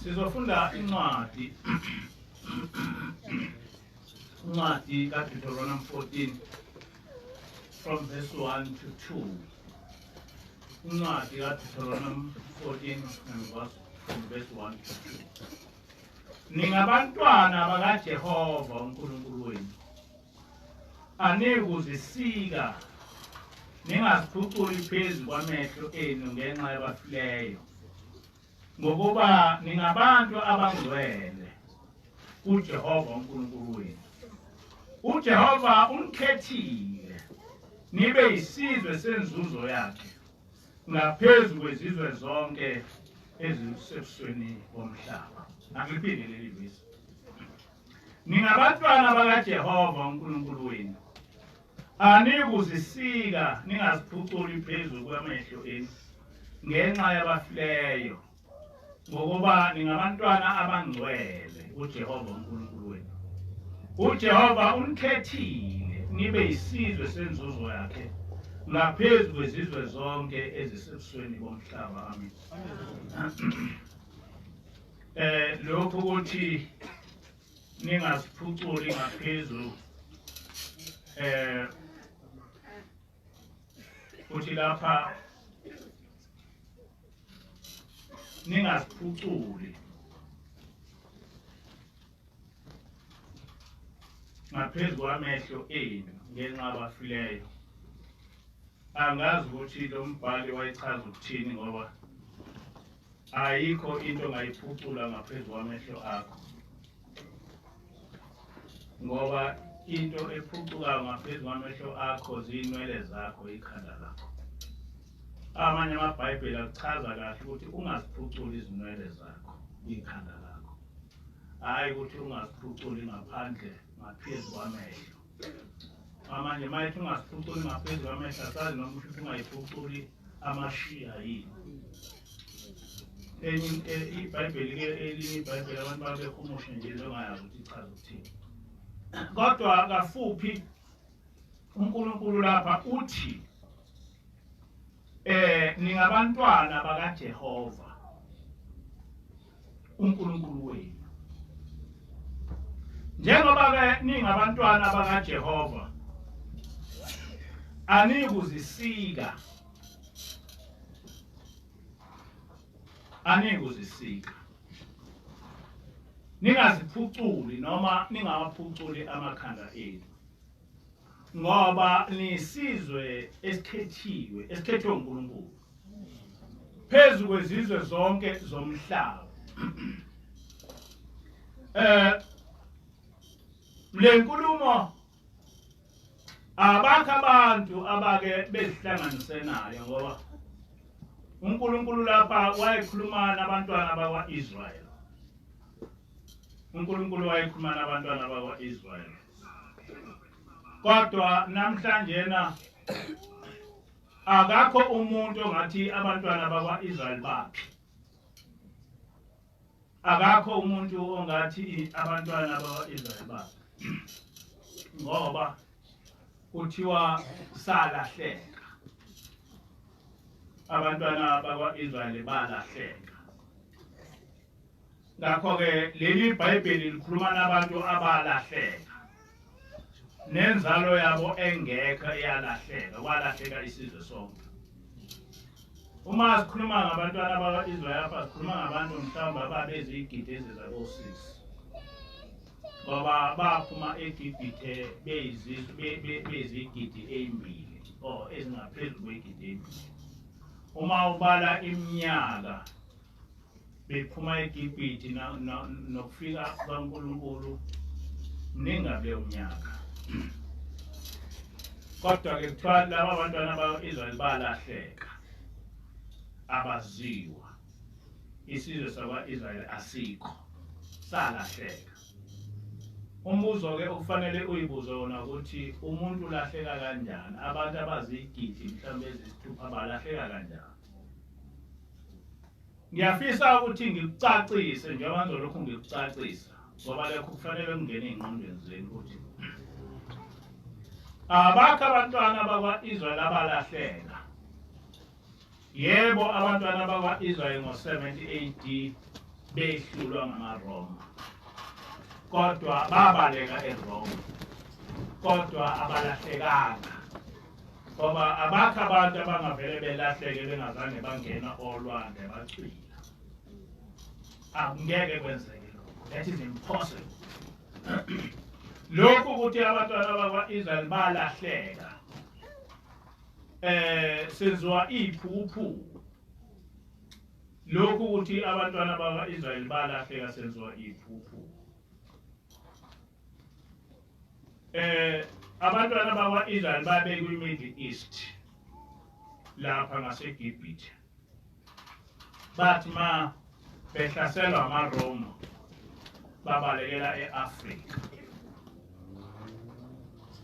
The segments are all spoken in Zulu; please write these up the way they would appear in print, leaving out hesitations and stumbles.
Sizofunda incwadi incwadi kaDeuteronomy 14 from verse 1 to 2. Incwadi kaDeuteronomy 14 from verse 1 to 2. Ningabantwana bakaJehova uNkulunkulu wenu. Anikuzisika ningaziphuculi phezu kwamehlo enu ngenxa yabafileyo. Ngokuba ningabantu abangcwele kuJehova uNkulunkulu wenu. uJehova umkhethile nibe isizwe senzuzo yakhe ngaphezu kwezizwe zonke ezisebusweni bomhlaba. Angiliphinde leli vesi. Ningabantwana bakaJehova uNkulunkulu wenu. Anikuzisika ningaziphuculi phezu kwamehlo enu ngenxa yabafileyo. Ngokuba ningabantwana abangcwele kuJehova uNkulunkulu wenu. uJehova umkhethile nibe isizwe senzuzo yakhe ngaphezu kwezizwe zonke ezisebusweni bomhlaba. Amen. Lokho ukuthi ningaziphuculi ngaphezu uthi lapha ningaziphuculi ngaphezu kwamehlo enu ngenxa yabafileyo. Angazi ukuthi lo mbhali wayichaza ukuthini, ngoba ayikho into ongayiphucula ngaphezu kwamehlo akho, ngoba into ephucukayo ngaphezu kwamehlo akho ziyinwele zakho, ikhanda lakho. Amanye amabhayibheli akuchaza kahle ukuthi ungaziphuculi izinwele zakho, ikhanda lakho, hayi ukuthi ungaziphuculi ngaphandle ngaphezu kwamehlo. Amanye mayithi ungaziphuculi ngaphezu kwamehlo, asazi noma ukuthi ungayiphuculi amashiya yini. Ibhayibheli elinye ibhayibheli abantu babehumushe nje longayazi ukuthi ichaza ukuthini. Kodwa kafuphi uNkulunkulu lapha uthi ningabantwana bakaJehova uNkulunkulu wenu. Njengoba-ke ningabantwana bakaJehova, anikuzisika ningaziphuculi noma ningawaphuculi amakhanda enu, ngoba nisizwe esikhethwe uNkulunkulu phezu kwezizwe zonke zomhlaba. Le nkulumo abakho abantu abake bezihlanganise nayo, ngoba uNkulunkulu lapha wayekhuluma nabantwana bakwa-Israyeli. uNkulunkulu wayekhuluma nabantwana bakwa-Israyeli. Kodwa namhlanje akakho umuntu ongathi abantwana bakwa-Israyeli baphi. Akakho umuntu ongathi abantwana bakwa-Israyeli baphi, ngoba kuthiwa salahleka. Abantwana bakwa-Israyeli balahleka. Ngakho-ke leli Bhayibheli likhuluma nabantu abalahleka, nenzalo yabo engekho eyalahleka, kwalahleka isizwe sonke. Uma sikhuluma ngabantwana bakwa-Israyeli apha sikhuluma ngabantu mhlawumbe ababeziyigidi ezizabo-6, ngoba baphuma eGibhithe beziyigidi 2 or ezingaphezu kwegidi 2. Uma ubala iminyaka bephuma eGibhithe nokufika kaNkulunkulu ningabe umnyaka. Kodwa-ke kuthiwa laba abantwana bakwa-Israyeli balahleka, abaziwa. Isizwe sakwa-Israyeli asikho, salahleka. Umbuzo-ke ufanele uyibuze wona ukuthi umuntu ulahleka kanjani? Abantu abaziyigidi mhlawumbe ezisithupha balahleka kanjani? Ngiyafisa ukuthi ngikucacise njengoba ngizolokhu ngikucacisa, ngoba lokho kufanele kungene ey'ngqondweni zenu ukuthi abakho abantwana bakwa-Israyeli abalahleka. Yebo, abantwana bakwa-Israyeli ngo-70 AD behlulwa ngamaRoma kodwa babaleka eRoma kodwa abalahlekanga ngoba abakho abantu abangavele belahleke bengazange bangena olwandle bacwila angeke kwenzeke lokho that is impossible lokhu ukuthi abantwana bakwa-Israyeli balahleka senziwa iphuphu lokhu ukuthi abantwana bakwa-Israyeli balahleka senziwa iphuphu abantwana bakwa-Israyeli babekwe kwi-Middle East lapha ngaseGibhithe bathi ma behlaselwa amaRoma babalekela e-Afrika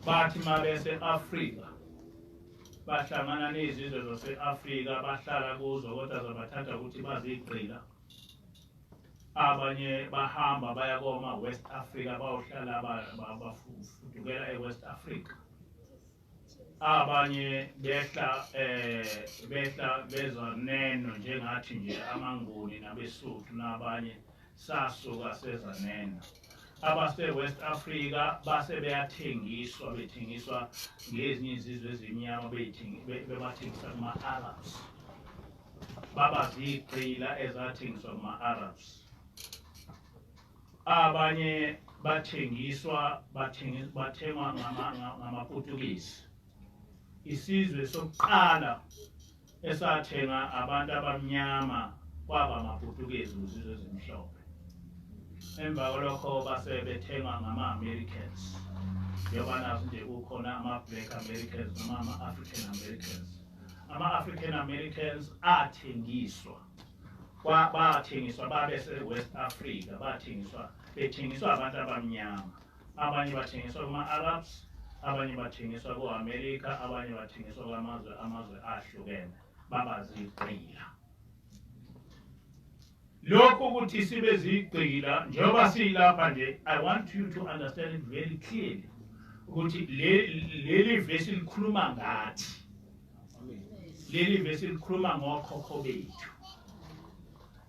bathi ma bese-Afrika bahlangana nezizwe zase-Afrika bahlala kuzo kodwa zabathatha ukuthi bazigqila abanye bahamba baya koma-West Africa bayohlala bafudukela e-West Africa abanye behla beza neno njengathi nje amaNguni nabeSuthu nabanye sasuka seza neno abase-West Africa base bethengiswa ngezinye izizwe ezimnyama bebathengisa kuma-Arabs babazigqila ezathengiswa kuma-Arabs abanye bathengwa ngamaPutukezi isizwe sokuqala esathenga abantu abamnyama kwaba amaPutukezi uzizwe ezimhlophe emva kwalokho base bethengwa ngama-Americans njengoba nazo nje kukhona ama-Black Americans noma ama-African Americans ama-African Americans athengiswa bathengiswa babese-West Africa bethengiswa abantu abamnyama abanye bathengiswa kuma-Arabs abanye bathengiswa ku-Amerika abanye bathengiswa kwamazwe ahlukene babazigqila lokhu ukuthi sibe zigqila njengoba siyilapha nje I want you to understand it very clearly ukuthi leli vesi likhuluma ngathi leli vesi likhuluma ngokhokho bethu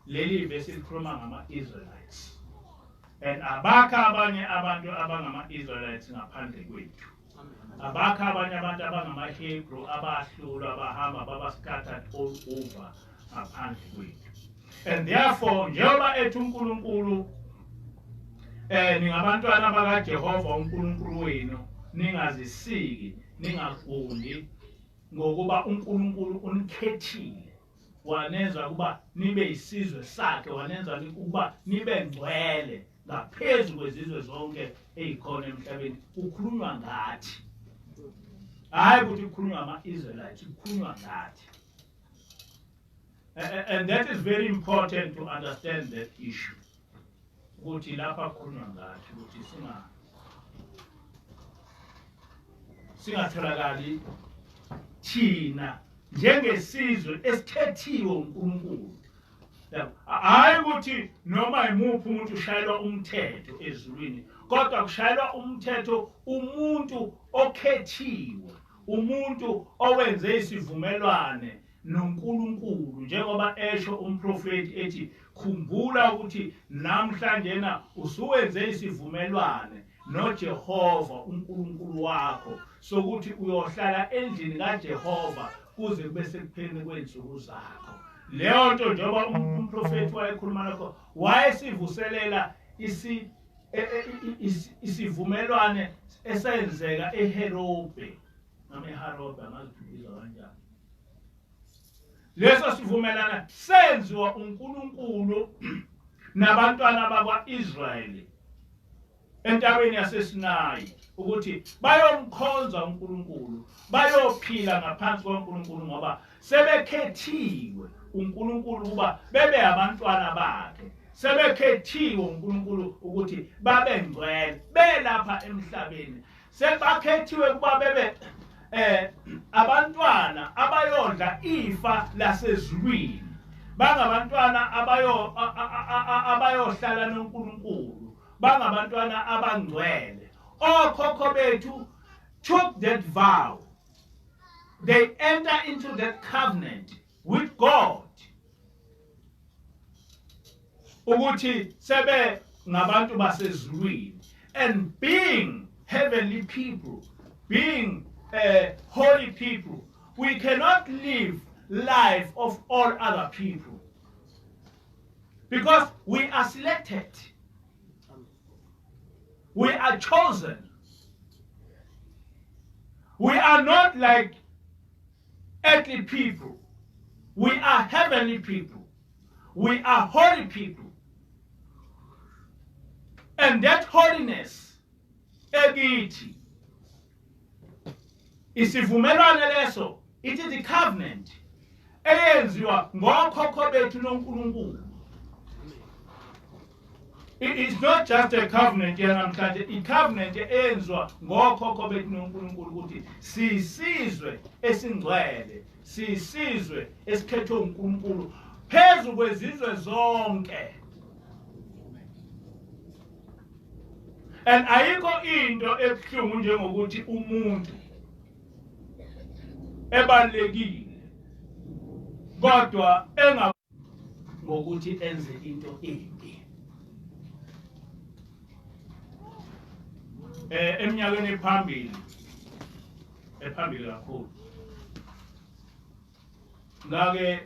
leli vesi likhuluma ngama-Israelites and abakho abanye abantu abangama-Israelites ngaphandle kwethu abakho abanye abantu abangama-Hebrew abahlulwa bahamba baba-scattered all over ngaphandle kwethu and therefore njengoba ethi uNkulunkulu ningabantwana bakaJehova uNkulunkulu wenu ningazisiki ningafundi ngokuba uNkulunkulu unikhethile wanenza kuba nibe isizwe sakhe wanenza ukuba nibe ngcwele ngaphezulu kwezizwe zonke ezikhona emhlabeni kukhulunywa ngathi hayi ukuthi kukhulunywa ama-Israelites kukhulunywa ngathi and that is very important to understand that issue ukuthi lapha kukhulunywa ngathi ukuthi singatholakali thina njengesizwe esikhethiwe uNkulunkulu hayi ukuthi noma imuphi umuntu ushayelwa umthetho ezulwini kodwa kushayelwa umthetho umuntu okhethiwe umuntu owenze isivumelwane noNkulunkulu njengoba esho umprofeti ethi khumbula ukuthi namhlanje usuwenze isivumelwane noJehova uNkulunkulu wakho sokuthi uyohlala endlini kaJehova kuze kube sekupheleni kwensuku zakho leyo nto njengoba umprofeti wayekhuluma lokho wayesivuselela isivumelwane esenzeka eHerobe noma eHarobe angazibiza kanjani leso sivumelana senziwa uNkulunkulu nabantwana bakwa-Israyeli entabeni yaseSinayi ukuthi bayomkhonza uNkulunkulu bayophila ngaphansi kwaNkulunkulu ngoba sebekhethiwe uNkulunkulu ukuba bebe abantwana bakhe sebekhethiwe uNkulunkulu ukuthi babe ngcwele belapha emhlabeni sebakhethiwe ukuba bebe abantwana abayodla ifa lasezulwini bangabantwana abayohlala noNkulunkulu bangabantwana abangcwele okhokho bethu took that vow they enter into that covenant with God ukuthi sebe ngabantu basezulwini, and being heavenly people, being holy people, we cannot live life of all other people because we are selected, we are chosen. We are not like earthly people. We are heavenly people. We are holy people. And that holiness, ekithi, isivumelwano leso, it is a covenant eyenziwa ngokhokho bethu noNkulunkulu. It's not just a covenant yanamhlanje, a covenant eyenziwa ngokhokho bethu noNkulunkulu ukuthi sisizwe esingcwele, sisizwe esikhethwe uNkulunkulu phezu kwezizwe zonke. And ayikho into ebuhlungu njengokuthi umuntu ebalekile kodwa ngokuthi enze into embi. Eminyakeni ephambili kakhulu ngake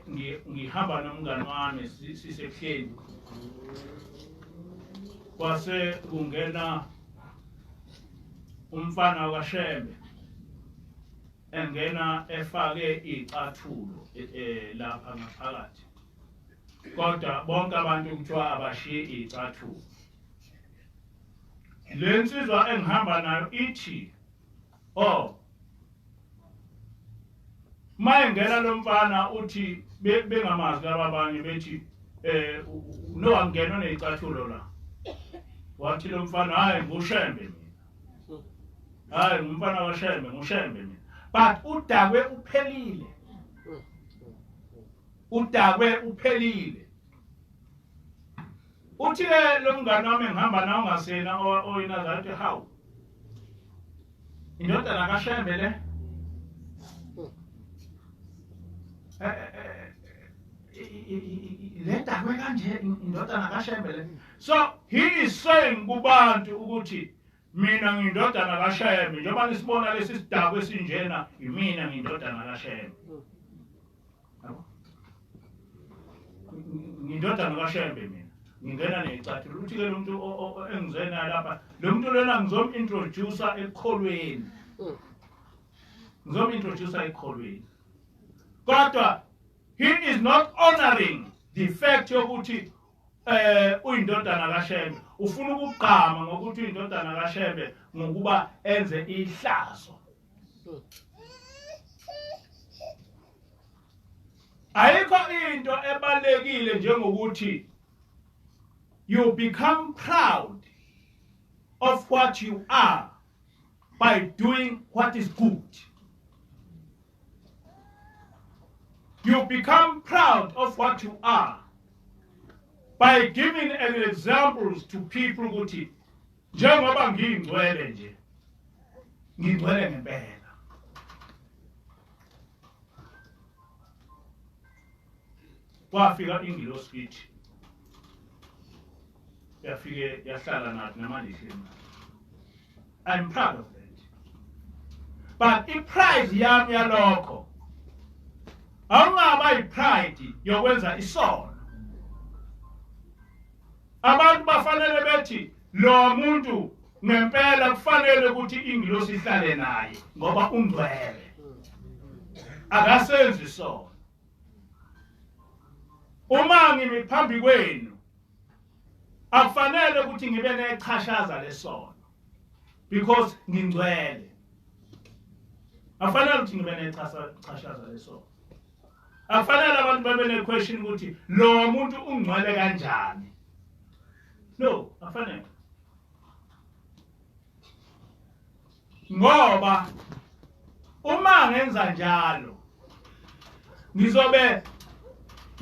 ngihamba nomngane wami sisehleli kwase kungena umfana kaShembe engena efake icathulo lapha ngaphakathi, kodwa bonke abantu kuthiwa abashiye icathulo. Lensizwa engihamba nayo ithi, oh, mayengena lo mfana uthi bengamazi abanye bethi no angena necathulo la. Wathi lo mfana hayi nguShembe mina. Hayi umfana kaShembe nguShembe mina. But udakwe uphelile. Udakwe uphelile. Uthi lo mngane wami ngihamba nawo ngasena oyinazathi how? Indodana kaShembe le. Ledakwe kanje indodana kaShembe le. So he is saying kubantu ukuthi mina ngindodana kaShembe, njengoba nisibona lesi sidakwe esinjena yimina ngindodana kaShembe. Ngindodana kaShembe mina. Ngingena necathulo uthi ke lo muntu engizena lapha, lo muntu lona ngizomintroducer ekholweni. Ngizomintroducer ekholweni. Kodwa he is not honoring the fact yokuthi uyindodana kaShembe, ufuna ukugqama ngokuthi uyindodana kaShembe ngokuba enze ihlazo. Ayikho into ebalekile njengokuthi you become proud of what you are by doing what is good. You become proud of what you are by giving examples to people ukuthi njengoba ngingcwele nje ngingcwele ngempela. Kwafika ingilosi kithi yafike yahlala nathi namanje. I'm proud of that. But i-pride yami yalokho awungaba i-pride yokwenza isono. Abantu bafanele bethi lo muntu ngempela kufanele ukuthi ingilosi ihlale naye ngoba ungcwele, akasenzi isono. Uma ngimi phambi kwenu akufanele ukuthi ngibe nechashaza lesono because ngingcwele. Akufanele ukuthi ngibe nechashaza lesono. Akufanele abantu babe ne-question ukuthi lo muntu ungcwele kanjani. No, akufanele. Ngoba uma ngenza njalo ngizobe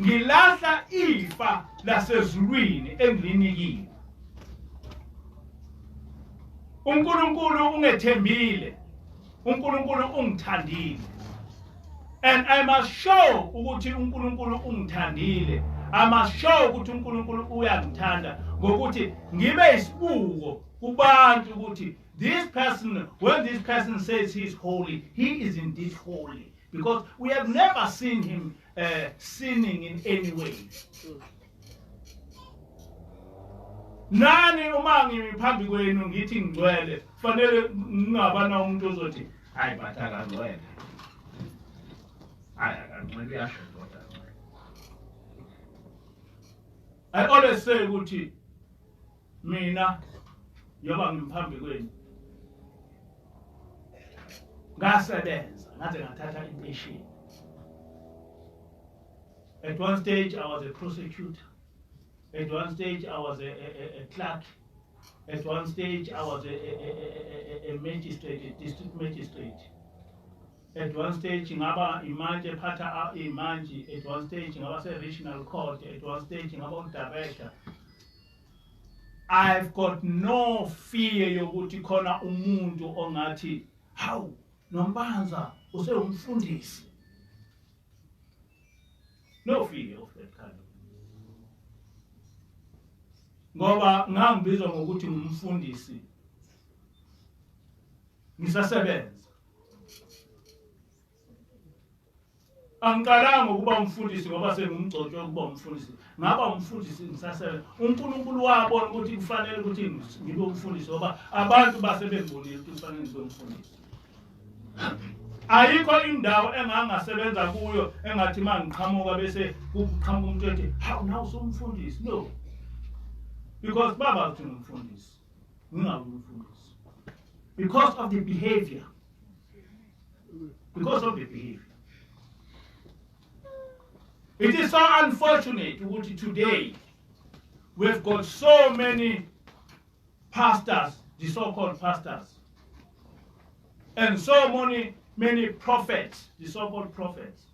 ngilahla ifa lasezulwini engilinikile. uNkulunkulu ungethembile, uNkulunkulu ungithandile, and I must show ukuthi uNkulunkulu ungithandile I must show ukuthi uNkulunkulu uyangithanda ngokuthi ngibe isibuko kubantu ukuthi this person, when this person says he is holy, he is indeed holy, because we have never seen him sinning in any way. Nani uma ngimi phambi kwenu ngithi ngcwele fanele ngingabana umuntu ozothi hayi bataka ngcwele. Hayi akangcwele yasho kodwa. I always say ukuthi mina yoba ngiphambi kwenu ngasebenza ngaze ngathatha impesheni. At one stage I was a prosecutor. At one stage I was a clerk. At one stage I was a magistrate, a district magistrate. At one stage ngaba imanje phatha imanje. At one stage ngaba se regional court. At one stage ngaba director. I've got no fear yokuthi khona umuntu ongathi hawu Mpanza usewumfundisi. No fear of that kind of. Ngoba ngangibizwa ngokuthi ngumfundisi ngisasebenza. Angiqalanga ukuba umfundisi ngoba sengumgcotshwe ukuba umfundisi. Ngaba umfundisi ngisasebenza. uNkulunkulu wabona ukuthi kufanele ukuthi ngibe umfundisi ngoba abantu basebembonile ukuthi kufanele ngibe umfundisi. Ayikho indawo engangasebenza kuyo engathi mangiqhamuka bese kuqhamuka umuntu ethi hawu nawu usumfundisi. No. Because Baba is umfundisi. Ngingabi umfundisi. Because of the behavior. Because of the behavior. It is so unfortunate that today we've got so many pastors, the so-called pastors, and so many prophets, the so-called prophets.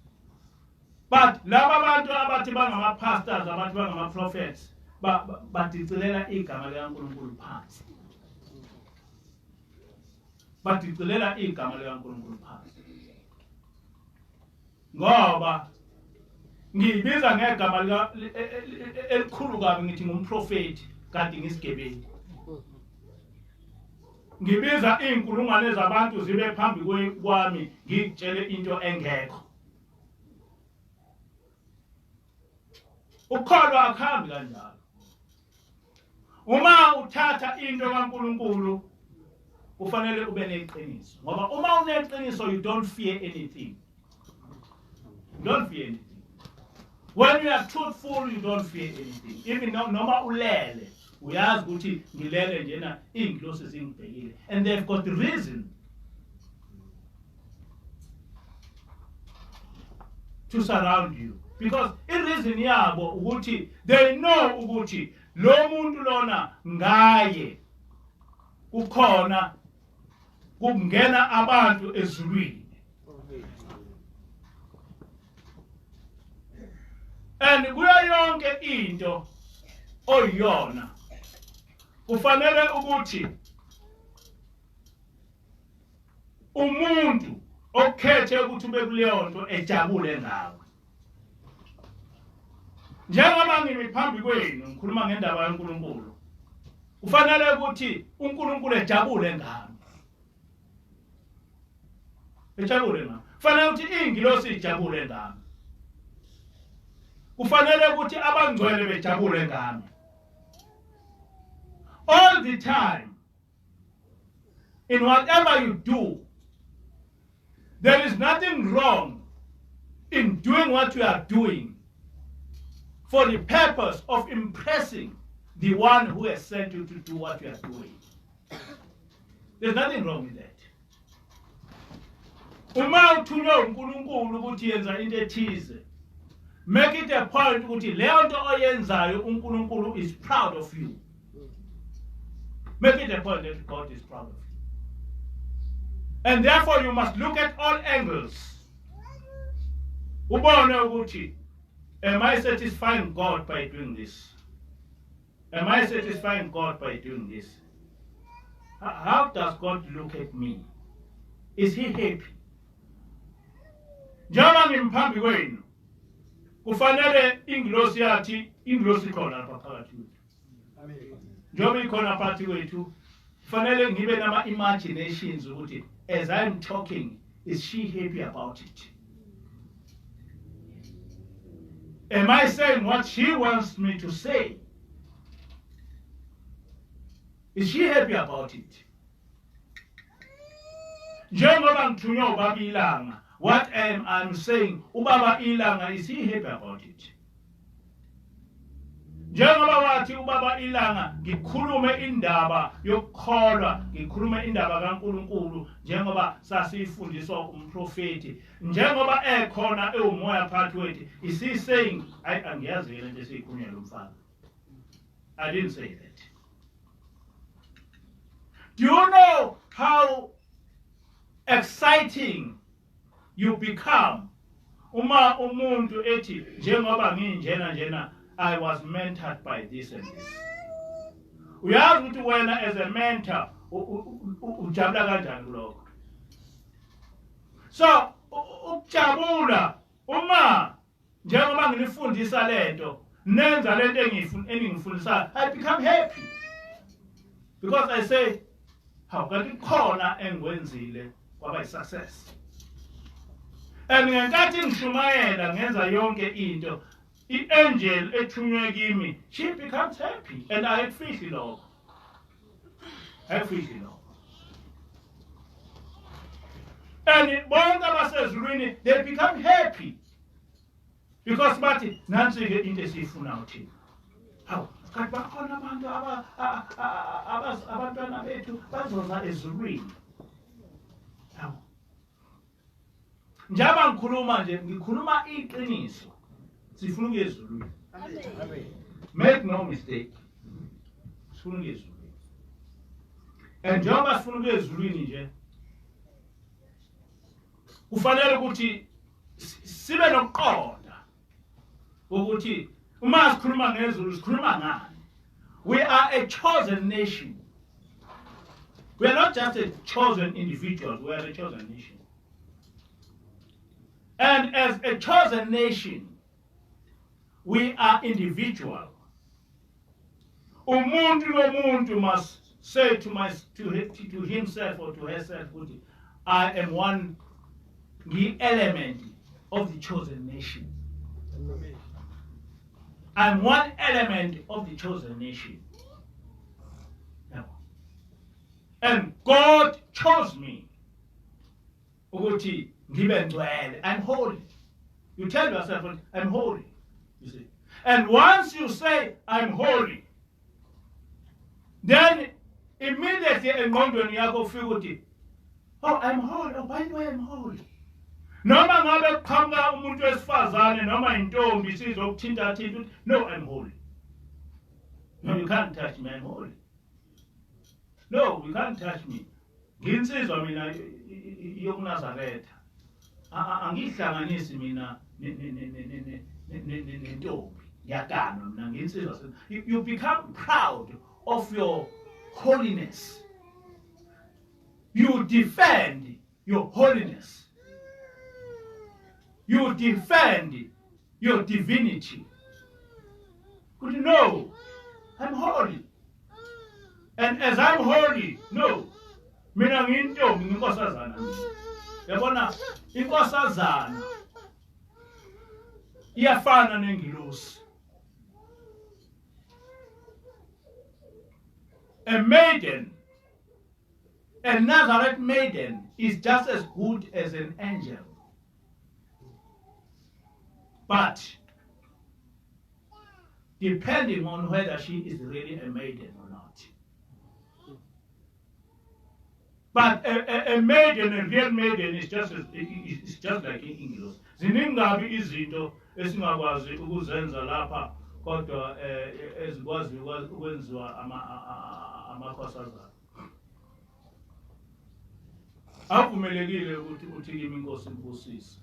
But laba bantu abathi bangama pastors, abathi bangama prophets, batithulela igama likaNkulunkulu phansi. Batithulela igama likaNkulunkulu phansi. Ngoba ngibiza ngegama lika elikhulu kabi ngithi ngumprofeti kanti ngisigebengu. Ngibiza inkulungwane zabantu zibe phambi kwami ngitshele into engekho. Ukholwa akhambi kanjalo. Uma uthatha into kaNkulunkulu ufanele ube neqiniso. Ngoba uma uneqiniso you don't fear anything. You don't fear anything. When you are truthful you don't fear anything. Even noma ulele uyazi ukuthi ngilele njena ingilosi zingibhekile, and they've got the reason to surround you, because reason yabo ukuthi they know ukuthi lo muntu lona ngaye kukhona kungena abantu ezulwini. And kuyo yonke into oyiyona kufanele ukuthi umuntu okhethe ukuthi ube kuleyo nto ejabule ngawe. Njengoba ngimi phambi kwenu ngikhuluma ngendaba kaNkulunkulu, kufanele ukuthi uNkulunkulu ejabule ngami. Ejabule ngami. Kufanele ukuthi ingilosi ijabule ngami. Kufanele ukuthi abangcwele bejabule ngami. All the time, in whatever you do, there is nothing wrong in doing what you are doing for the purpose of impressing the one who has sent you to do what you are doing. There's nothing wrong with that. Uma uthunywe uNkulunkulu ukuthi yenza into ethize, make it a point ukuthi leyo nto oyenzayo uNkulunkulu is proud of you. Make it a point that God is proud of you. And therefore you must look at all angles. Ubone ukuthi, am I satisfying God by doing this? Am I satisfying God by doing this? How does God look at me? Is he happy? Njengoba ngimphambi kwenu, kufanele ingilosi yathi ingilosi khona lapha phakathi kwethu. Njoba ikhona phakathi kwethu kufanele ngibe nama imaginations ukuthi as I'm talking, is she happy about it? Am I saying what she wants me to say? Is she happy about it? Njengoba ngithunywa ubaba ilanga, what I'm saying, ubaba ilanga, is he happy about it? Njengoba wathi ubaba ilanga ngikhulume indaba yokukholwa, ngikhulume indaba kaNkulunkulu njengoba sasifundiswa umprofeti, njengoba ekhona ewumoya phakathi kwethu, is he saying angiyazi le nto esiyikhulunywa lo mfana? I didn't say that. Do you know how exciting you become uma umuntu ethi njengoba nginjena I was mentored by this and this? Uyazi ukuthi wena as a mentor ujabula kanjani kulokho? So ukujabula uma njengoba nginifundisa lento, nenza lento eningifundisa, I become happy because I say how kanti khona engiwenzile kwaba success. And ngenkathi ngishumayela ngenza yonke into, i-angel ethunywe kimi, she becomes happy, and ayikufihli lokho. Ayikufihli lokho. And bonke abasezulwini, they become happy because bathi nansi-ke into esiyifunayo thina. Hawu, kanti bakhona abantu abantwana bethu bazoza ezulwini. Hawu. Njaba ngikhuluma nje, ngikhuluma iqiniso. Sifuna ukuya ezulwini. Amen. Make no mistake. Sifuna ukuya ezulwini. And njengoba sifuna ukuya ezulwini nje, kufanele ukuthi sibe nokuqonda ukuthi uma sikhuluma ngezulu sikhuluma ngani. We are a chosen nation. We are not just a chosen individuals, we are a chosen nation. And as a chosen nation, we are individual. Umuntu nomuntu must say to himself or to herself, I am one element of the chosen nation. I'm one element of the chosen nation. And God chose me. I'm holy. You tell yourself, I'm holy. You see. And once you say, I'm holy, then immediately engqondweni yakho ufika uthi, oh, I'm holy. Oh, by the way, I'm holy. Noma ngabe kuqhamuka umuntu wesifazane noma intombi sizokuthinta thinta, no, I'm holy. No, you can't touch me, I'm holy. No, you can't touch me. Nginsizwa mina yokuNazaretha. Angihlanganisi mina nentombi. Yaganwa mina nginsizwa. You become proud of your holiness. You defend your holiness. You defend your divinity. Could you know, I'm holy. And as I'm holy, no, mina ngintombi nginkosazana. Yabona inkosazana iyafana nengilosi. A maiden, a Nazareth maiden, is just as good as an angel. But depending on whether she is really a maiden or not. But a maiden, a real maiden, is just like ingilosi. Ziningabi izinto esingakwazi ukuzenza lapha kodwa ezikwazi ukwenziwa amakhosazana. Akuvumelekile ukuthi kimi inkosi imbusise.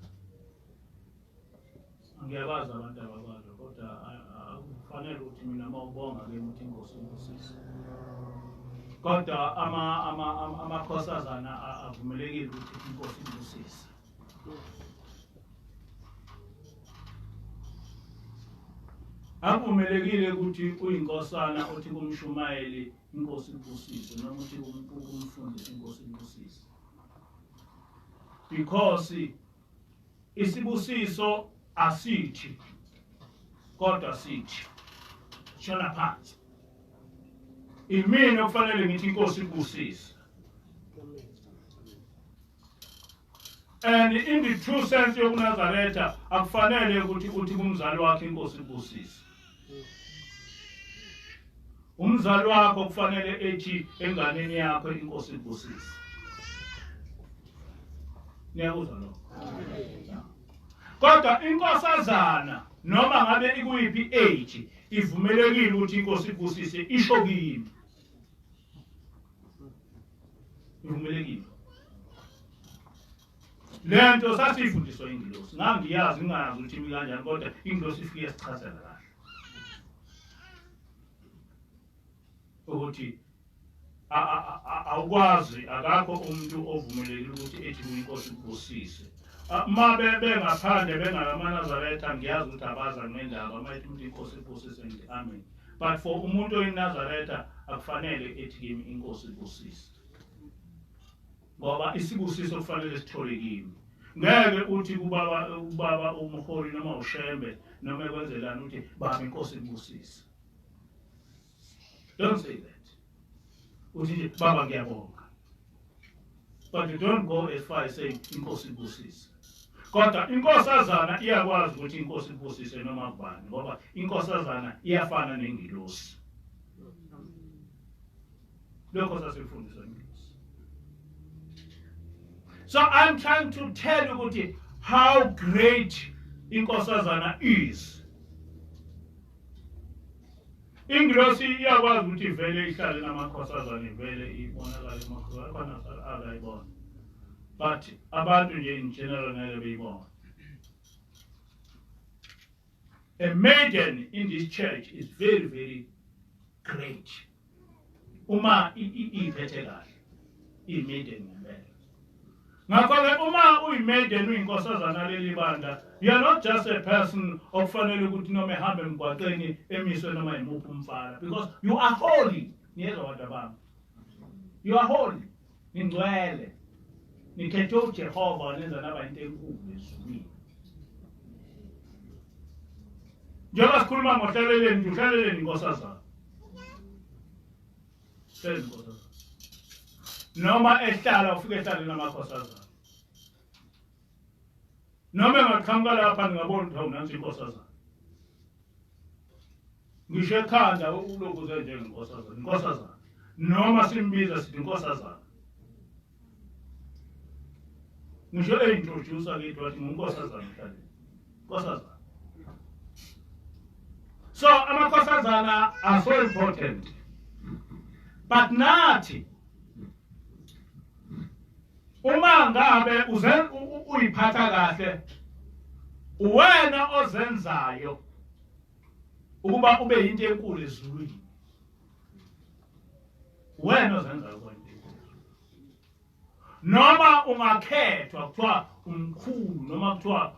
Ngiyabaza abantu abakwazi kodwa kufanele ukuthi mina mawubonga ke ukuthi inkosi imbusise. Kodwa amakhosazana avumelekile ukuthi inkosi imbusise. akuvumelekile ukuthi uyinkosana uthi kumshumayeli inkosi ibusise noma uthi kumfundisi inkosi ibusise, because isibusiso asithi kodwa sithi shona phansi imina kufanele ngithi inkosi ibusise. And in the true sense yokuNazaretha akufanele ukuthi uthi kumzali wakhe inkosi ibusise. Umzali wakho kufanele ethi enganeni yakho inkosi ibusise. Niyakuzwa lokho? Kodwa inkosazana noma ngabe ikuyiphi age ivumelekile ukuthi inkosi ibusise isho kimi. Ivumelekile. Lento sasifundiswa ingilosi. Ngangiyazi ngingazi ukuthi imi kanjani kodwa ingilosi ifike yasichazela kahle. Ukuthi awukwazi akakho umuntu ovumelekile ukuthi ethi inkosi ibusise. Mabe bengaphandle bengakaMaNazaretha ngiyazi ukuthi abaza ngendaba mayithi umuntu inkosi ibusise ngithi amen. But for umuntu oyinazaretha akufanele ethi kimi inkosi ibusise. Ngoba isibusiso kufanele sithole kimi. Ngeke uthi ubaba umholi noma ushembe noma ekwenzelana uthi baba inkosi ibusise. Don't say that. Uthi baba ngiyabonga. But you don't go as far as saying inkosi ibusise. Kodwa inkosazana iyakwazi ukuthi inkosi ibusise noma kubani ngoba inkosazana iyafana nengilosi. Lokho sasifundiswa ingilosi. So I'm trying to tell you ukuthi how great inkosazana is. Ingilosi iyakwazi ukuthi vele ihlale namakhosazana vele ibonakala emakhosazana akayibona. But abantu nje in general ngeke beyibona. A maiden in this church is very, very great. Uma iphethe kahle. I-maiden ngempela. Ngakho uma uyi-maiden uyinkosazana leli bandla, you are not just a person okufanele ukuthi noma ehambe emgwaqeni emiswe noma imuphi umfana, because you are holy. Niyezwa abantu bami. You are holy. Ningcwele. Nikhethe uJehova nenza naba into enkulu ezulwini. Njengoba sikhuluma ngohlaleleni, uhlaleleni inkosazana. Hleli inkosazana. Noma ehlala ufike ehlale namakhosazana. Noma engaqhamuka lapha ngabona ukuthi awunansi inkosazana. Ngisho ekhanda ulokhu nje ngenkosazana, inkosazana. Noma simbiza sithi inkosazana. Ngisho introducer kithi wathi ngunkosazana mhlawumbe. Inkosazana. So amakhosazana are so important. But nathi uma ngabe uyiphatha kahle uwena ozenzayo ukuba ube into enkulu ezulwini. Wena ozenzayo konke. Noma ungakhethwa kuthiwa umkhulu noma kuthiwa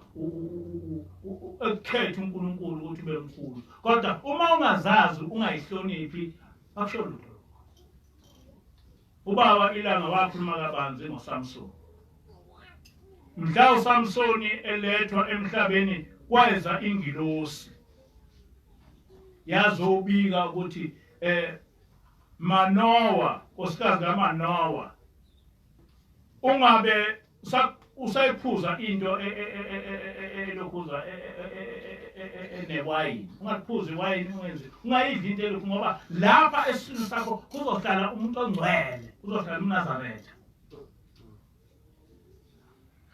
ekhetha uNkulunkulu ukuthi ube mkhulu. Kodwa uma ungazazi ungayihloniphi akusho lutho. Ubaba ilanga wakhuluma kabanzi ngoSamson. Mhla uSamsoni elethwa emhlabeni kweza ingilosi. Yazobika ukuthi Manoa, nkosikazi kaManoa, ungabe usayiphuza into elokhuza enewayini. Ungaphuza iwayini ungayidli into elokhu ngoba lapha esiswini sakho kuzohlala umuntu ongcwele, kuzohlala uMnazaretha.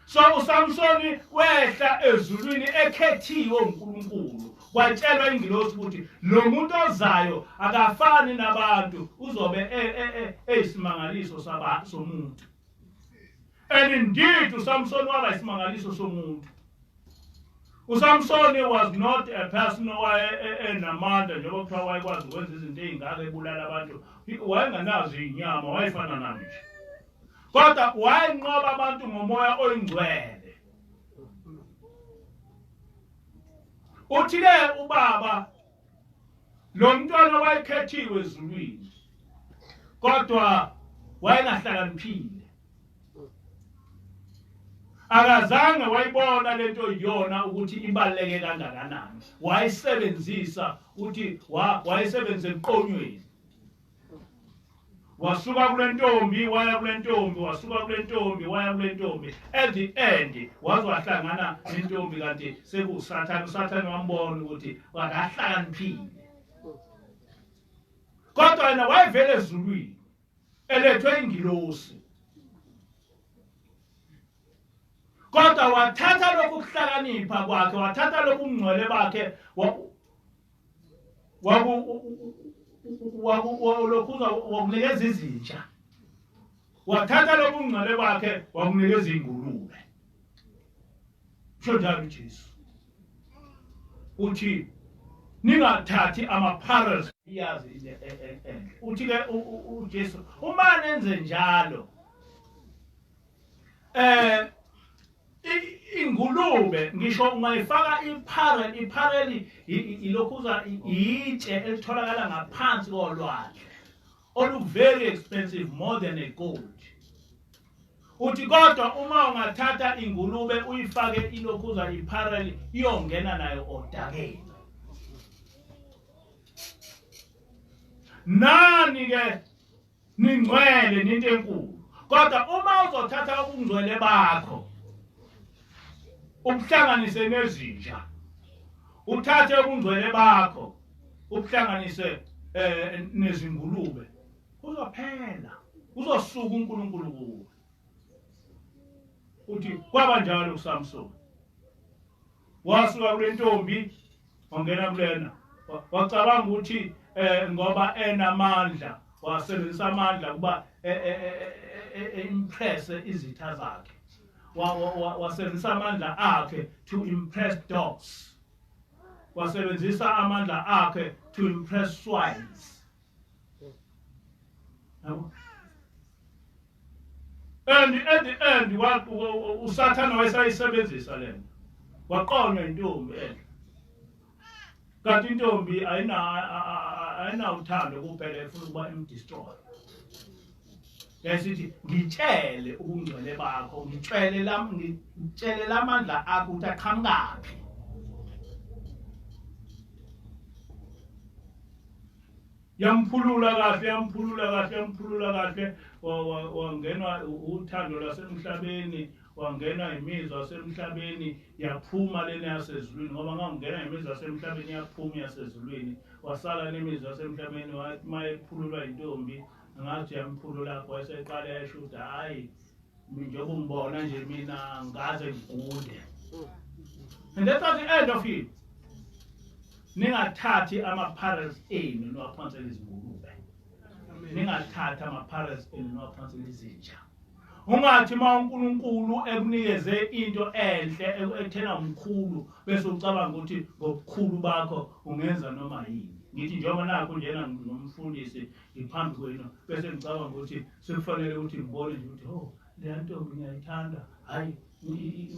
So uSamsoni wehla ezulwini ekhethiwe uNkulunkulu. Kwatshelwa ingilosi ukuthi lo muntu ozayo akafani nabantu, uzobe eyisimangaliso somuntu. And indeed uSamsoni waba isimangaliso somuntu. uSamsoni was not a person enamandla njengoba kuthiwa wayekwazi ukwenza izinto ezingaka ebulala abantu. Wayengenazo inyama, wayefana nami nje. Kodwa wayenqoba abantu ngomoya oyingcwele. Uthi-ke ubaba lo mntwana wayekhethiwe ezulwini kodwa wayengahlakaniphile akazange wayibona lento iyona ukuthi ibaleke kangakanani wayisebenzisa ukuthi wayisebenzisa eqonyweni wasuka kule ntombi waya kule ntombi wasuka kule ntombi waya kule ntombi at the end wazohlangana nentombi kanti sekusathane usathane wambona ukuthi wakahlakaniphile kodwa yena wayevele ezulwini elethwe ingilosi kodwa wathatha lokhu kuhlakanipha kwakhe wathatha lokhu ubungcwele bakhe lokhuza wakunikeza izinja wathatha lokhu ubungcwele bakhe wakunikeza ingulube njalo uJesu uthi ningathathi ama-parallels iyazi uthi ke uJesu uma nenze njalo ingulube ngisho ungayifaka iparallel ilokhuza itshe elitholakala ngaphansi kolwandle olu very expensive more than a gold uthi kodwa uma ungathatha ingulube uyifake ilokhuza iparallel iyongena nayo odakeni nani ke ningcwele ninto enkulu kodwa uma uzothatha ubungcwele bakho ubuhlanganise nezinja uthathe ubungcwele bakho ubuhlanganise nezingulube uzophela uzosuka uNkulunkulu kuwe uthi kwaba njalo uSamson wasuka kule ntombi wangena kulena wacabanga ukuthi ngoba enamandla wasebenzisa amandla kuba impress izitha zakhe wasebenzisa amandla akhe to impress dogs wasebenzisa amandla akhe to impress swines and at the end uSathane wayesayisebenzisa lena waqonywa intombi kanti intombi ayina uthando kuphela efuna ukuba imdestroy yasithi ngitshele ubungcwele bakho ngitshele lamandla akho ukuthi aqhamukaphi yamphulula kahle wangenwa uthando lwasemhlabeni wangenwa imizwa yasemhlabeni yaphuma lena yasezulwini ngoba ngangena imizwa yasemhlabeni yaphuma yasezulwini wasala nemizwa yasemhlabeni wathi mayephululwa intombi ngathi yamphulula wayeseqala yashuda hayi njengoba ngibona nje mina ngaze ngigunde and that was the end of it ningathathi ama-parents enu niwaphansele izingulube ningathathi ama-parents enu niwaphansele izinja ungathi ma uNkulunkulu ekunikeze into enhle ekuthena umkhulu bese ucabanga ukuthi ngobukhulu bakho ungenza noma yini ngithi njengoba nakho njena ngomfundisi ngiphambi kwenu bese ngicabanga ukuthi sekufanele ukuthi ngibone nje ukuthi oh le ntombi ngiyayithanda hayi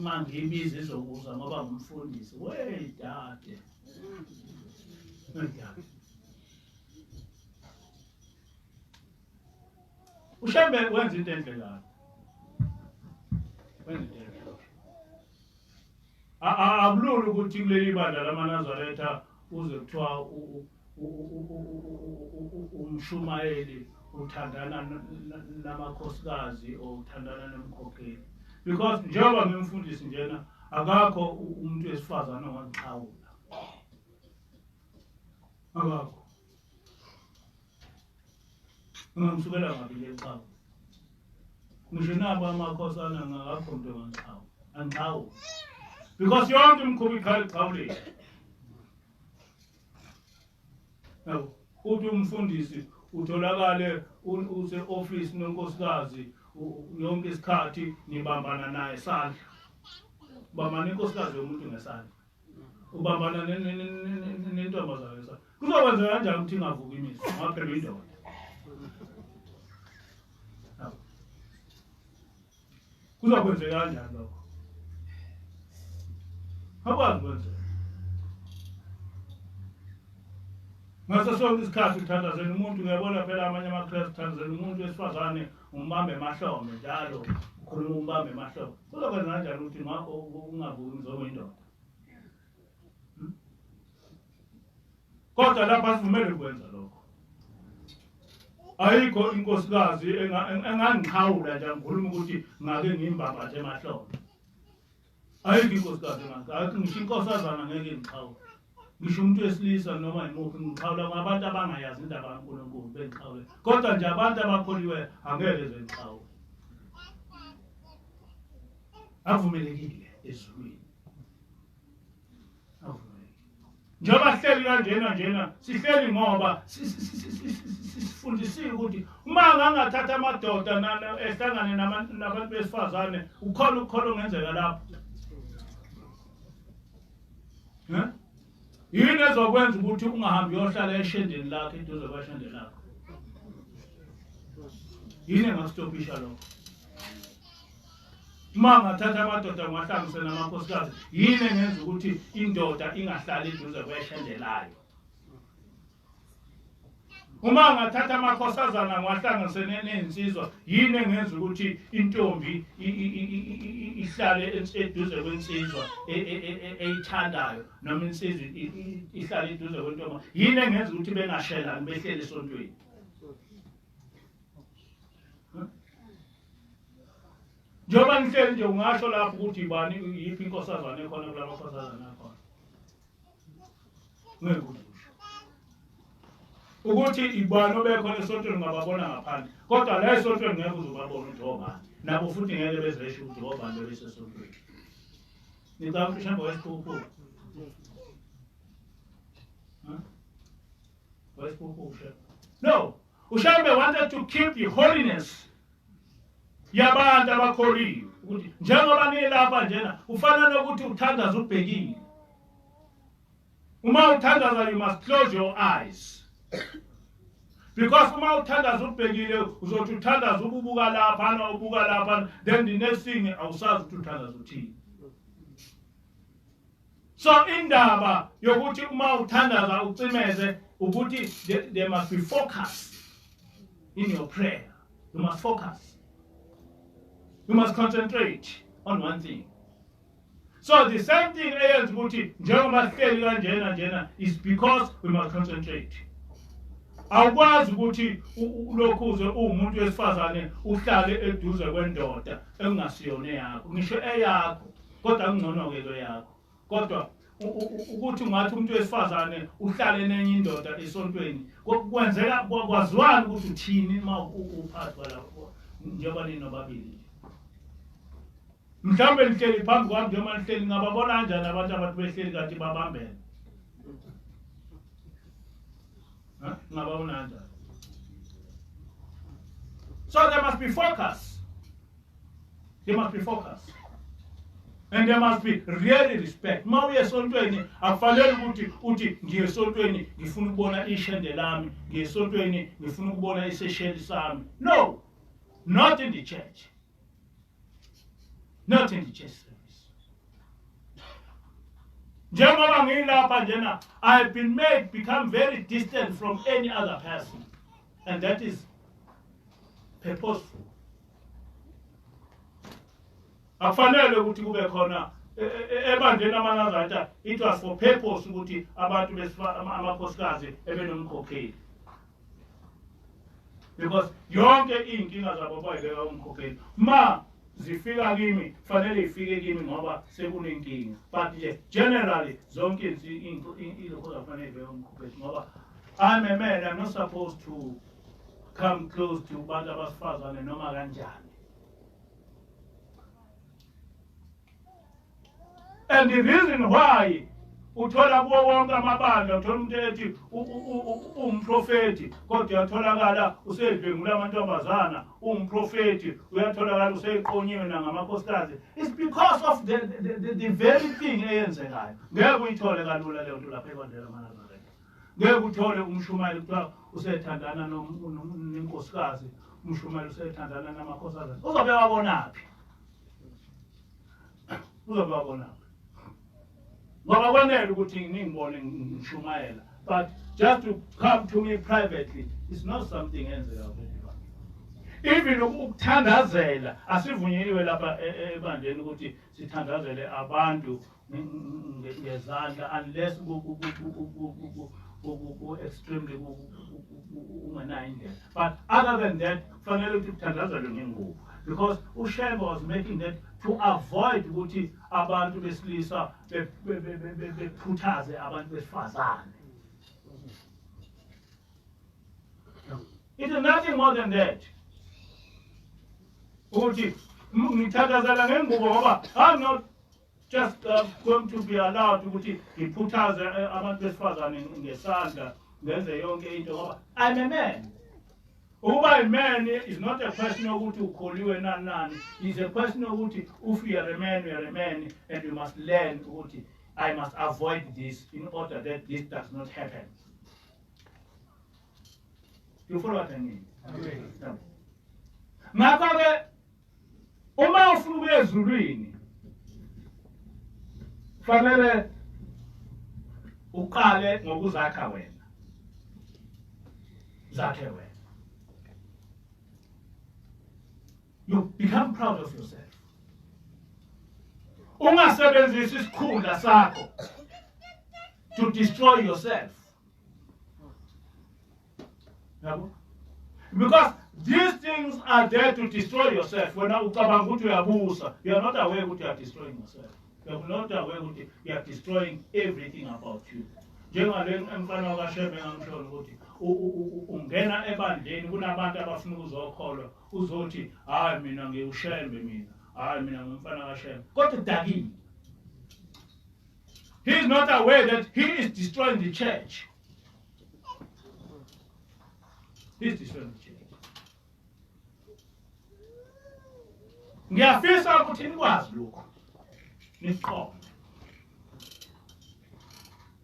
manje ibize izokuza ngoba ngumfundisi we dade ushembe wenza into enhle kabi akulula ukuthi kuleli bandla lamaNazaretha uze kuthiwa umshumayeli uthandana namakhosikazi othandana nomkhokheli because njengoba ngimfundisi njena akakho umuntu wesifazane ongaqhawula akakho ngamsukela ngabi leqhawe ngisho nabo amakhosana ngakho umuntu ongaqhawe anqhawe because yonke imkhuba iqhawulile uthi umfundisi utholakale use-office nonkosikazi yonke isikhathi nibambana naye sandla ubambana inkosikazi yomuntu ngesandla ubambana nentombazane ngesandla kuzokwenza kanjani ukuthi ingavuki imizwa ngaphela indoda kuzokwenzeka kanjani lokho akwazi kwenzeka ngaso sonke isikhathi uthandazela umuntu ngiyabona phela amanye amaKristu uthandazela umuntu wesifazane umbambe emahlombe njalo ukhuluma umbambe emahlombe uzokwenza kanjani ukuthi ngakho ungavuki ngizoba indoda kodwa lapha sivumele ukwenza lokho ayikho inkosikazi engangikhawula nje ngikhuluma ukuthi ngake ngimbambathe emahlombe ayikho inkosikazi ngisho inkosazana ngeke ngikhawule ngisho umuntu wesilisa noma imuphi ngikhawula ngabantu abangayazi indaba kaNkulunkulu bengikhawule kodwa nje abantu abakholiwe angeke bengikhawule avumelekile ezulwini njengoba sihleli kanjena sihleli ngoba sifundisiwe ukuthi uma ngangathatha amadoda ehlangane nabantu besifazane ukholo ongenzeka lapho yini ezokwenza ukuthi ungahambi uyohlala eshendeni lakho eduze kweshende lakho yini engakustopisha lokho uma ngathatha amadoda ngwahlanganise namakhosikazi yini engenza ukuthi indoda ingahlali eduze kweshende layo uma ngathatha amakhosazana ngwahlanganise nensizwa yini engenza ukuthi intombi ihlale eduze kwensizwa eyithandayo noma insizwa ihlale eduze kwentombi yini engenza ukuthi bengashelani behlele esontweni njengoba ngihleli nje ungasho lapho ukuthi ibani yiphi inkosazana ekhona kula makhosazana akhona ngeke ukusho ukuthi ibani obekhona esontweni ngababona ngaphandle kodwa la esontweni ngeke uzobabona ukuthi obani nabo futhi ngeke bezesho ukuthi obani bebesesontweni ngicabanga ukuthi mhlawumbe wesiphuphu no ushambe wanted to keep the holiness yabantu abakholiwe ukuthi njengoba nilapha njena ufana nokuthi uthandaza ubhekile uma uthandaza you must close your eyes because uma uthandaza ubhekile uzothi uthandaza ububuka lapha then the next thing awusazi ukuthi uthandaza uthini so indaba yokuthi uma uthandaza ucimeze ukuthi there must be focus in your prayer you must focus. You must concentrate on one thing. So the same thing is because we must concentrate. Awukwazi ukuthi ulokhuze umuntu wesifazane uhlale eduze kwendoda engasiyone yakho. Ngisho eyakho kodwa ngcono ke lo yakho. Kodwa ukuthi ngathi umuntu wesifazane uhlale nenye indoda esontweni kwenzeka kwaziwani ukuthi uthini uma uphathwa lapho njengoba ninobabili. Mhlawumbe lihleli phambi kwami njengoba lihleli ngababona kanjani abantu abathi behleli kanti babambene ngababona kanjani so there must be focus and there must be really respect uma uye esontweni akufanele ukuthi uthi ngiye esontweni ngifuna ukubona ishende lami ngiye esontweni ngifuna ukubona isesheli sami no not in the church. Not in the church service. Njengoba ngilapha njena I have been made become very distant from any other person and that is purposeful. Akufanele ukuthi kube khona ebandleni amanazatha it was for purpose ukuthi abantu amakhosikazi ebenomkhokheli because yonke inkinga zabo bayibeka umkhokheli ma zifika kimi fanele ifike kimi ngoba sekunenkinga but generally zonke ilokho zafanele beyomkhokheli ngoba I'm a man, I'm not supposed to come close to bantu abasifazane noma kanjani. And the reason why uthola kuwo wonke amabandla uthola umuntu ethi umprofeti kodwa uyatholakala usedlwengula amantombazana umprofeti uyatholakala useqonyiwe nangamakhosikazi it's because of the very thing eyenzekayo ngeke uyithole kalula leyo nto lapha ebandlela amanazarene ngeke uthole umshumayeli kuthiwa usethandana nenkosikazi umshumayeli usethandana namakhosikazi uzobe wabonaphi ngoba kwanele ukuthi ngingibone ngishumayela but just to come to me privately is not something enzeka kuba. Even ukuthandazela asivunyeliwe lapha ebandleni ukuthi sithandazele abantu ngezandla unless extremely ungenayo indlela. But other than that, kufanele ukuthi kuthandazelwe ngengubo, because uShembe was making that to avoid ukuthi abantu besilisa bephuthaze abantu besifazane. It is nothing more than that. Ukuthi ngithandazela ngengubo ngoba I'm not just going to be allowed ukuthi ngiphuthaze abantu besifazane ngesandla ngenze yonke into ngoba I'm a man. Ukuba a man is not a question of ukuthi ukholiwe nani nani. It's a question of ukuthi if you are a man, you are a man, and you must learn ukuthi I must avoid this in order that this does not happen. You follow what I mean? Ngakho-ke uma ufuna ukuya ezulwini fanele uqale ngokuzakha wena. Zakhe wena. You become proud of yourself. Ungasebenzisi isikhundla sakho to destroy yourself. Because these things are there to destroy yourself. When you are not aware that you are destroying yourself. You are not aware that you are destroying everything about you. Mfana kaShembe ngamsho ukuthi ungena ebandleni kunabantu abafuna ukuzokholwa uzothi hayi mina ngiuShembe mina hayi mina ngumfana kaShembe kodwa udakile. He is not aware that he is destroying the church. He is destroying the church. Ngiyafisa ukuthi nikwazi lokho niqonde.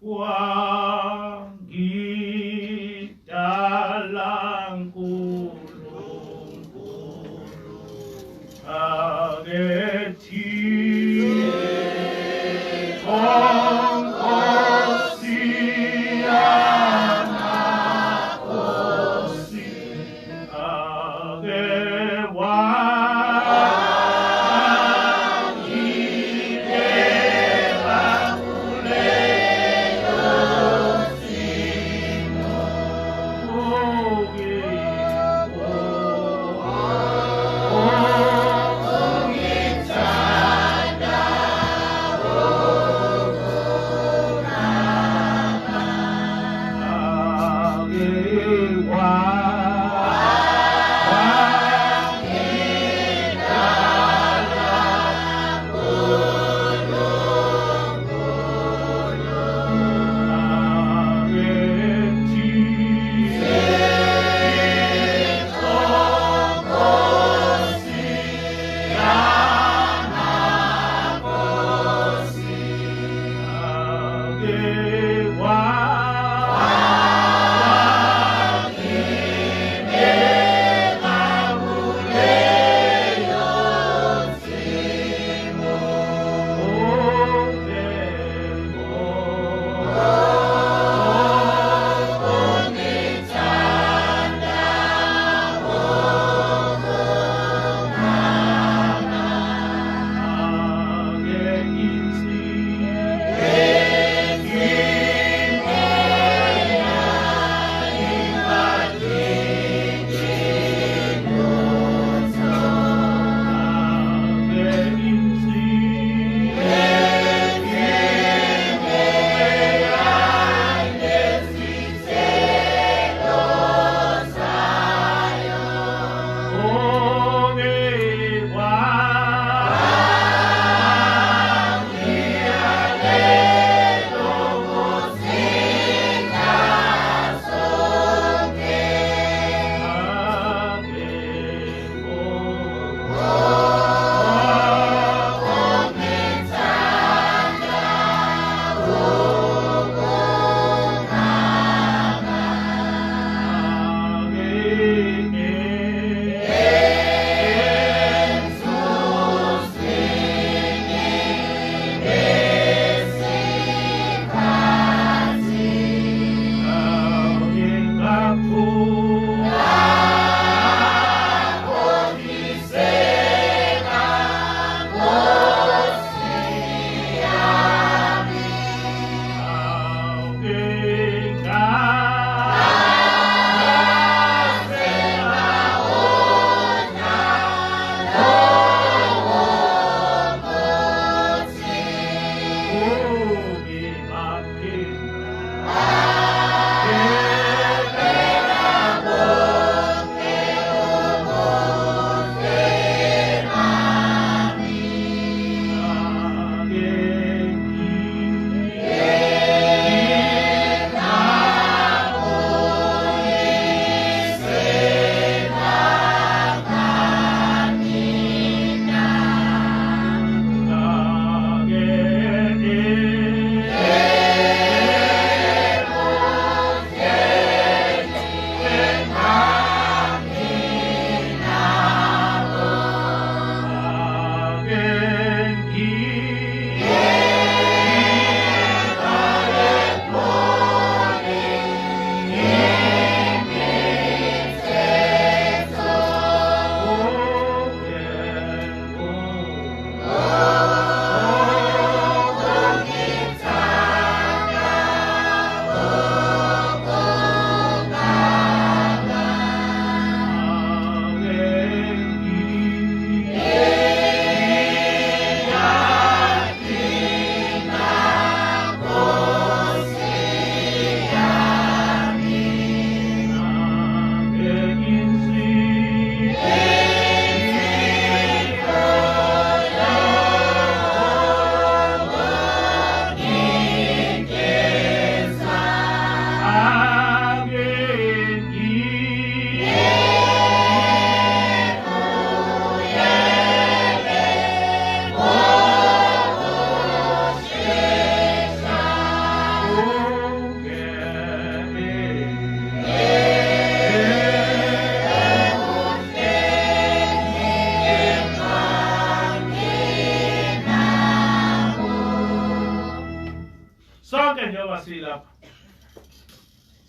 Wangidala nkulunkulu akethi onkosi yamakosi akewa Oh,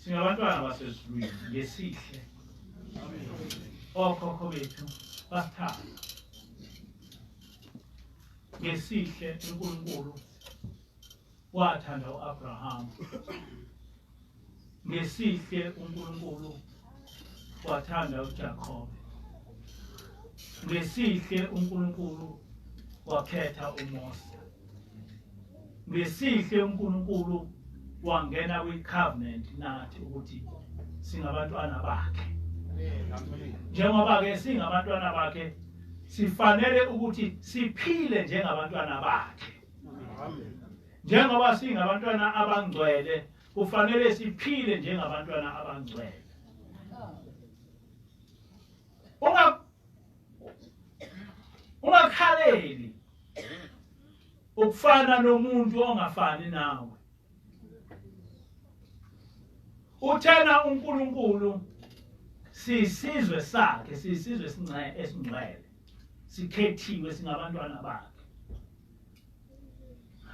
singabantwana basezulwini ngesihle. Okhokho bethu basithanda ngesihle. uNkulunkulu wathanda uAbraham ngesihle. uNkulunkulu wathanda uJacob ngesihle. uNkulunkulu wakhetha uMose ngesihle. uNkulunkulu wangena kwi-covenant nathi ukuthi singabantwana bakhe. Njengoba ke singabantwana bakhe sifanele ukuthi siphile njengabantwana bakhe. Njengoba singabantwana abangcwele kufanele siphile njengabantwana abangcwele. Ungakhaleli ukufana nomuntu ongafani nawe. Uthena uNkulunkulu sisizwe sakhe, sisizwe esingcwele, sikhethiwe, singabantwana bakhe.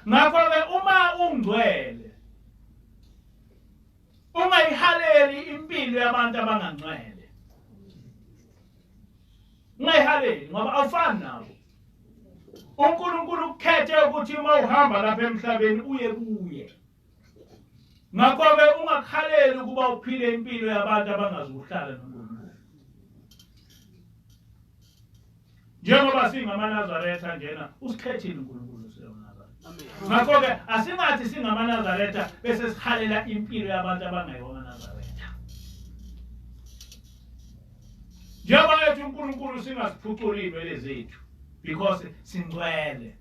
Ngakho-ke uma ungcwele ungayihaleli impilo yabantu abangangcwele. Ungayihaleli ngoba awufani nabo. uNkulunkulu ukhethe ukuthi uma uhamba lapha emhlabeni uye kuye. Ngakho-ke ungakhaleli ukuba uphile impilo yabantu abangazuhlala noNkulunkulu. Njengoba singamaNazaretha njena usikhethile uNkulunkulu singamaNazaretha. Ngakho-ke asingathi singamaNazaretha bese sihalela impilo yabantu abangayiwo amaNazaretha. Njengoba ethi uNkulunkulu singasiphuculi iy'nwele zethu because singcwele.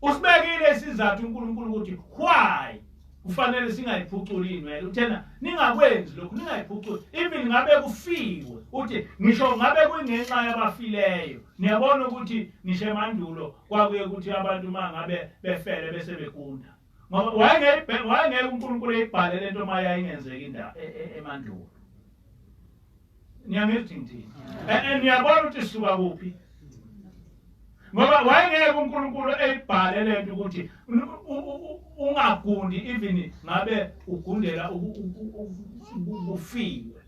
Usibekile isizathu uNkulunkulu ukuthi why kufanele singayiphuculi iy'nwele. Uthena ningakwenzi lokhu, ningayiphuculi. Even ngabe kufiwe uthi ngisho ngabe kungenxa yabafileyo. Niyabona ukuthi ngisho emandulo kwakuye ukuthi abantu mangabe befele bese begunda. Ngoba wayengeke uNkulunkulu eyibhale lento uma yayingenzeki emandulo. Niyangizwa ngithini? Niyabona ukuthi sisuka kuphi? Ngoba wayengeke uNkulunkulu eyibhale lento ukuthi ungagundi even ngabe ugundela ufiwe.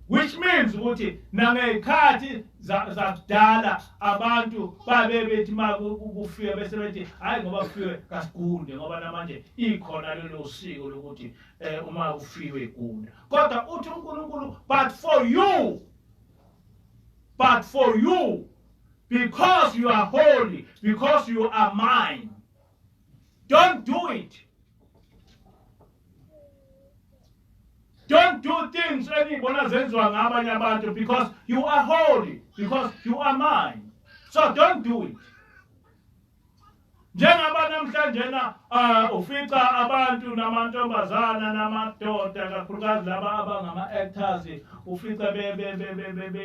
Which means ukuthi nangekhathi zakudala abantu babe bethi makufiwe bese bethi hayi ngoba kufiwe kasigunde ngoba namanje ikhona lelo siko lokuthi uma kufiwe igunda. Kodwa uthi uNkulunkulu but for you because you are holy, because you are mine, don't do it. Don't do things enibona zenziwa ngabanye abantu because you are holy, because you are mine. So don't do it. Njengoba namhlanje ufica abantu namantombazana namadoda kakhulukazi laba abangama-actors ufica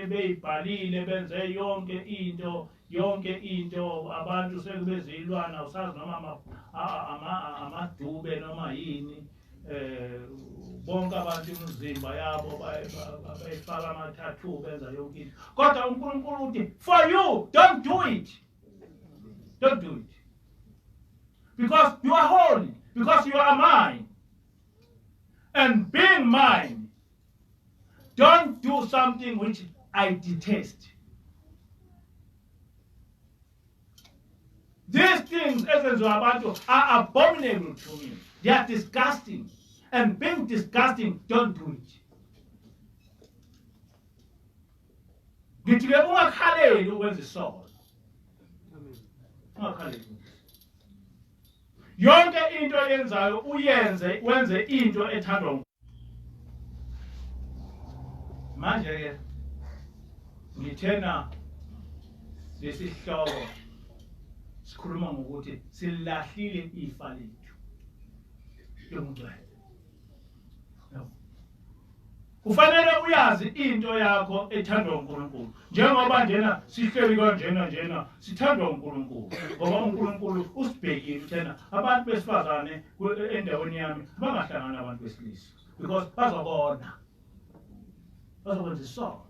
beyibhalile benze yonke into abantu sekubezilwana usazi noma amadube noma yini bonke abantu imizimba yabo bayifaka ama-tattoo benza yonke into. Kodwa uNkulunkulu uthi for you don't do it. Don't do it. Because you are holy, because you are mine. And being mine, don't do something which I detest. These things, as abantu, are abominable to me. They are disgusting. And being disgusting, don't do it. Ngithi ke ungakhaleli ukwenza isono. Ungakhaleli. Yonke into yenzayo wenze into ethandwa. Manje ke ngithena lesihloko sikhuluma ngokuthi silahlile ifa lethu lomngcwele. Kufanele uyazi into yakho ethandwa uNkulunkulu. Njengoba njena sihleli kanjena sithandwa uNkulunkulu. Ngoba uNkulunkulu usibhekile uthena abantu besifazane endaweni yami bangahlangana nabantu besilisa because bazokwenza isono.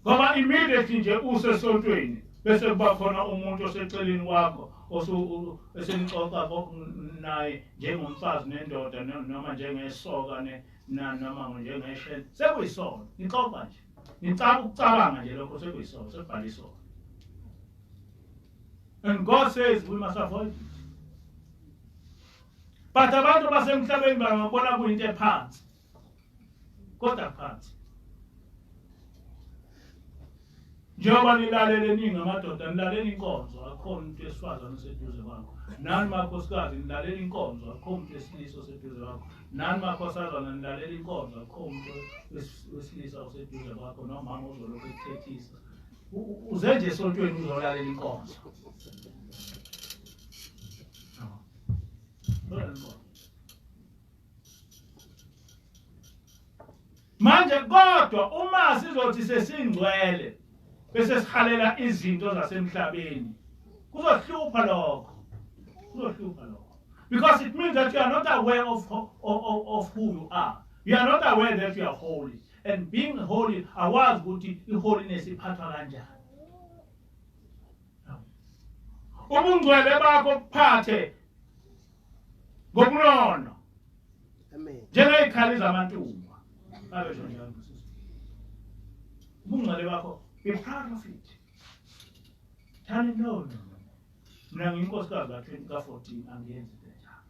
Ngoba immediately nje usesontweni bese kuba khona umuntu oseceleni kwakho esenixoxa naye njengomfazi nendoda noma njengesoka noma njengeshele sekuyisono nixoxa nje nicaba ukucabanga nje lokho sekuyisono sekubhala isono. And God says we must avoid it. But abantu basemhlabeni bangabona kuyinto ephansi kodwa phansi. Njengoba nilalele ningi amadoda nilalele inkonzo akho umuntu esifazane oseduze kwakho. Nani makhosikazi nilalele inkonzo akho umuntu wesilisa oseduze kwakho. Nani makhosazana nilalele inkonzo akho umuntu wesilisa oseduze kwakho nomama uzolokhu ekuthethisa. Uze nje esontweni uzolalela inkonzo. Manje kodwa uma sizothi sesingcwele bese sihalela izinto zasemhlabeni kuzohlupha lokho. Because it means that you are not aware of who you are. You are not aware that you are holy. And being holy, awazi ukuthi iholiness iphathwa kanjani. Ubungcwele bakho kuphathe ngobunono. Amen. Njengezikhali zamantumba. Abesho njalo sisi. Ubungcwele bakho be proud of it. Thani no. Mina ngiyinkosikazi ka-2014 angiyenzi njalo.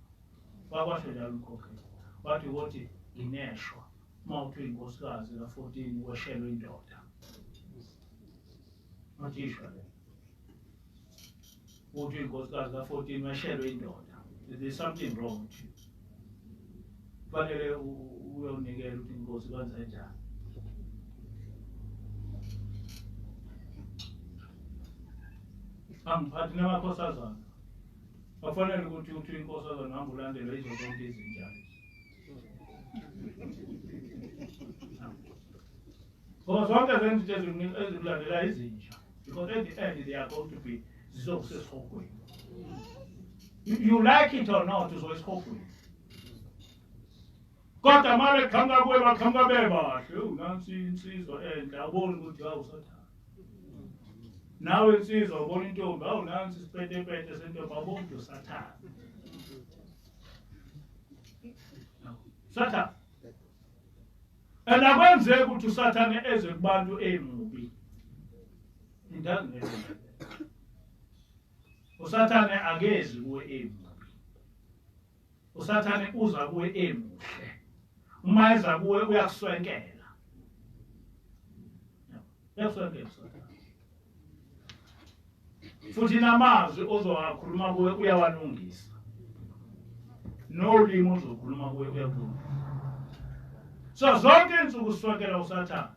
Wakwasho njalo umkhokheli. Wathi ukuthi ngineshwa. Uma uthi inkosikazi ka-14 weshelwe indoda. Matishwa le. Uthi inkosikazi ka-14 weshelwe indoda. There's something wrong with you. Fanele uyonikela ukuthi inkosi kwenze njani. Angiphathi namakhosazana. Afanele ukuthi uthi inkosazana hamba ulandele izo zonke izinjalo. Ngoba zonke zenzo ezikulandela izinja. Because at the end they are going to be zizokusesihogweni. You like it or not, uzoyisihogweni. Kodwa manje khanga kuwe bakhanga bebahle, nansi insizwa enhle aboni ukuthi awusathanda. Nawe insizwa ubona intombi, nansi isipetepete sentombi aboni ukuthi usathanda. Sathana. And akwenzeki ukuthi usathane eze kubantu emubi. It doesn't happen. Usathane akezi kuwe emubi. Usathane uza kuwe emuhle. Uma eza kuwe uyakuswenkela. Uyakuswenkela usathane. Futhi namazwi ozowakhuluma kuwe uyawanungisa. Nolimi ozokhuluma kuwe uyakulungisa. So zonke insuku siswenkela usathane.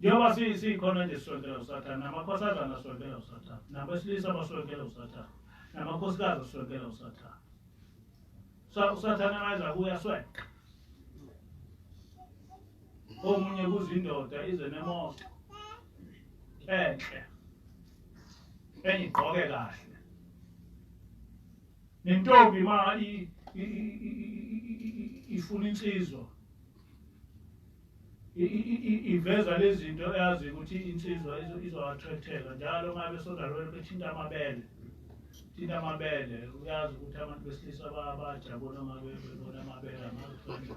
Njengoba sikhona nje siswenkela usathane, namakhosazana aswenkela usathane, nabesilisa baswenkela usathane, namakhosikazi aswenkela usathane. So usathane mayiza kuyaswenka. Omunye kuzindoda ize nemoto enhle. Engigqoke kahle. Nentombi ma ifuna insizwa. Iveza lezi zinto eyazi ukuthi insizwa izo-attracteka njalo uma besoda lo bethinta amabele. Thinta amabele uyazi ukuthi abantu besilisa bajabula uma bebona amabele amakhona.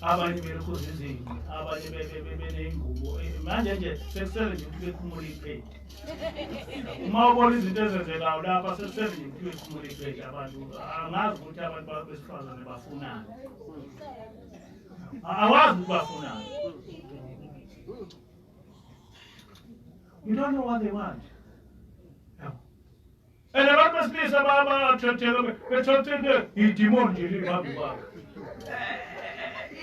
Abanye belokhuza izinto, abanye beneyingubo. Manje nje sekusele nje ukuthi bekhumule iphedi. Uma ubona izinto ezenzekayo lapha sekusele nje ukuthi bekhumule iphedi abantu. Angazi ukuthi abantu besifazane bafunani. Awazi ukuthi bafunani. You don't know what they want. And abantu besilisa ba-attracteka bethotheke idemon nje liphambi kwakho.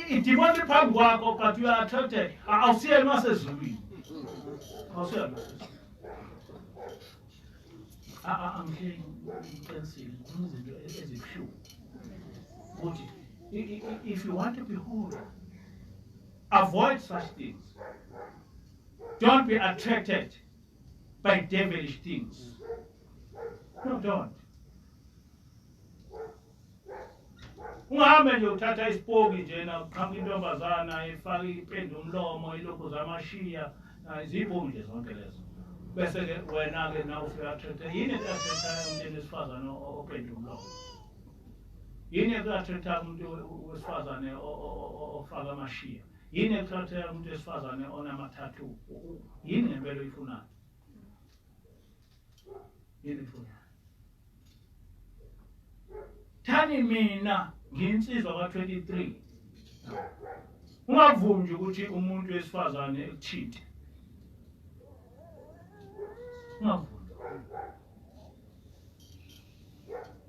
Idemon phambi kwakho but you are attracted. Awusiye nasezulwini. Awusiye nasezulwini. I'm saying izinto ezibhlungu. Ukuthi if you want to be holy, avoid such things. Don't be attracted by devilish things. No, don't. Ungahambe nje uthatha isipoki njena uqhamuka intombazana ifake ipende umlomo ilobuza amashiya ziyibomi nje zonke lezo. Bese-ke wena-ke na ufika athetha yini ekuyathethayo umuntu wesifazane opende umlomo? Yini ekuyathethayo umuntu wesifazane ofaka amashiya? Yini ekuyathethayo umuntu wesifazane onama-tattoo? Yini ngempela oyifunayo? Yini ifunayo? Thani mina ngiyinsizwa ka-23. Ungavumi nje ukuthi umuntu wesifazane ekuthinte. Ungavumi.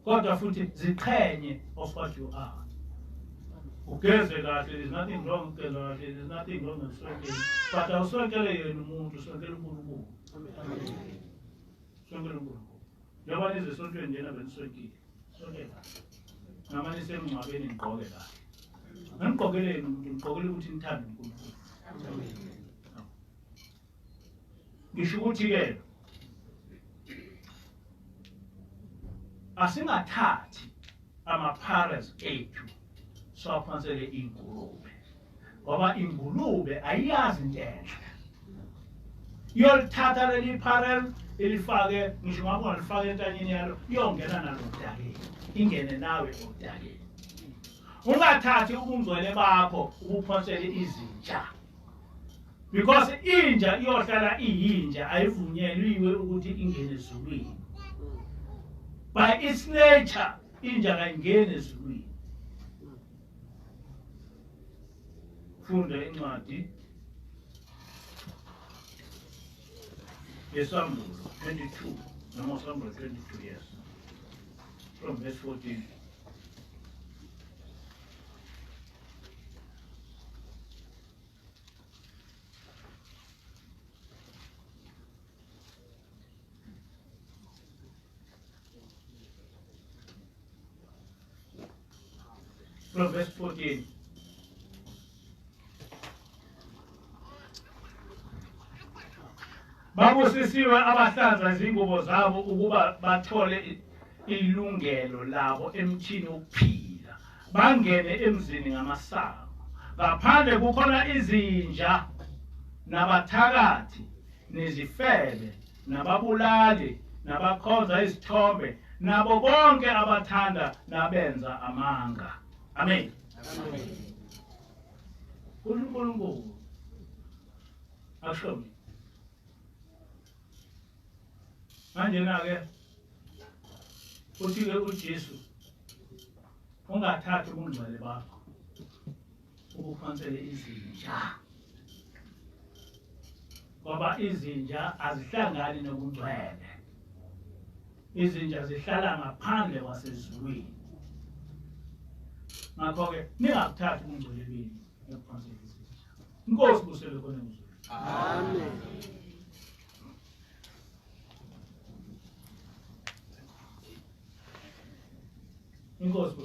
Kodwa futhi ziqhenye of what you are. Ugeze kahle, there's nothing wrong ugeze kahle, there's nothing wrong nokuswenkela. But awuswenkele yena umuntu, uswenkele uNkulunkulu. Uswenkele uNkulunkulu. Njengoba nize esontweni njena beniswenkile. Sonkela. Ngamanye semngcwabeni nigqoke kahle. Ngiqokeleni umuntu, ngiqokele ukuthi nithande uNkulunkulu. Ngisho ukuthi-ke asingathathi ama-parents ethu siwaphansele ingulube, ngoba ingulube ayiyazi into enhle. Iyolithatha leli parent ilifake, ngisho ngabe ungalifaka entanyeni yalo, iyongena nalo odakeni, ingene nawe odakeni. Ungathathi ubungcwele bakho ubuphansele izinja, because inja iyohlala iyinja, ayivunyelwiwe ukuthi ingene ezulwini. By its nature, inja kayingeni ezulwini. Funda incwadi yesambulo 22, noma sambulo 22 years, from verse 14. From verse 14. Babusisiwe abahlanza izingubo zabo ukuba bathole ilungelo labo emthini wokuphila, bangene emzini ngamasango. Ngaphandle kukhona izinja nabathakathi nezifebe nababulali nabakhonza izithombe nabo bonke abathanda nabenza amanga. Amen. uNkulunkulu akusho manje-ke uthi-ke uJesu ungathathi ubungcwele bakho ubuphansele izinja, ngoba izinja azihlangani nobungcwele. Izinja zihlala ngaphandle kwasezulwini. Ngakho-ke ningakuthathi ubungcwele benu ngokuphansela izinja. Inkosi kusele khona emzulwini. Amen. Inkosi